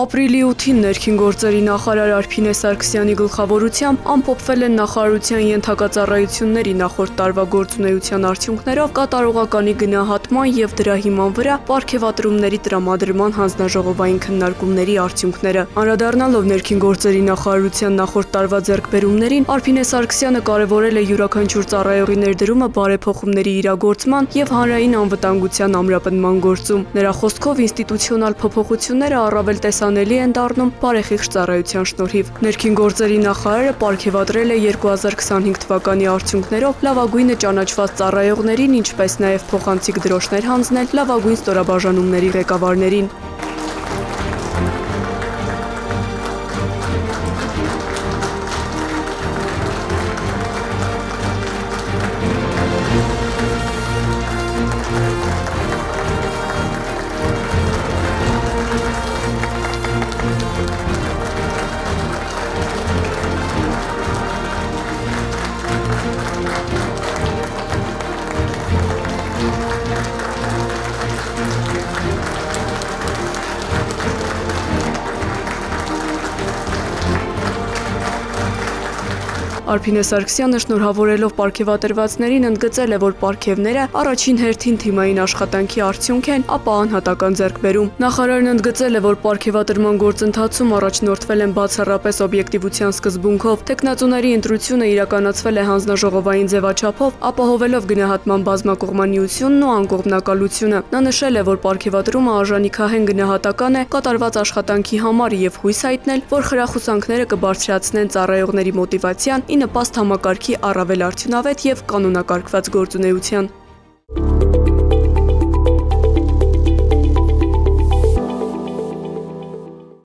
Ապրիլի 8-ին ներքին գործերի նախարար Արփինե Սարգսյանի գլխավորությամբ ամփոփվել են նախարարության ենթակածառայությունների նախորդ տարվա գործունեության արդյունքներով կատարողականի գնահատման եւ դրա հիման վրա պարգևատրումների տրամադրման հանձնաժողովային քննարկումների արդյունքները։ Անդրադառնալով ներքին գործերի նախարարության նախորդ տարվա ձեռքբերումներին, Արփինե Սարգսյանը կարևորել է յուրաքանչյուր ծառայողի ներդրումը բարեփոխումների իրագործման եւ հանրային անվտանգության ամրապնդման գործում։ Նրա խոսքով ինստիտուցիոնալ փոփոխությունները առավել տեսանելի են դառնում բարեխիղճ ծառայության շնորհիվ։ Ներքին գործերի նախարարը պարգևատրել է 2025 թվականի արդյունքներով լավագույնը ճանաչված ծառայողներին, ինչպես նաև փոխանցիկ դրոշներ հանձնել լավագույն ստորաբաժանումների ղեկավարներին։ Արփինե Սարգսյանը շնորհավորելով պարգևատրվածներին ընդգծել է, որ պարգևները առաջին հերթին թիմային աշխատանքի արդյունք են, ապա անհատական ձեռքբերում։ Նախարարն ընդգծել է, որ պարգևատրման գործընթացում առաջնորդվել են բացառապես օբյեկտիվության սկզբունքով, տեխնացուների ընտրությունը իրականացվել է հանձնաժողովային ձևաչափով, ապահովելով գնահատման բազմակողմանիությունն ու անկողմնակալությունը։ Նա նշել է, որ պարգևատրումը արժանիքահեն գնահատական է կատարված աշխատանքի համար եւ հույս հայտնել, որ խրախուսանքները կբարձրացնեն ծառայողների մոտիվացիան ի նպաստ համակարգի առավել արդյունավետ եւ կանոնակարգված գործունեության։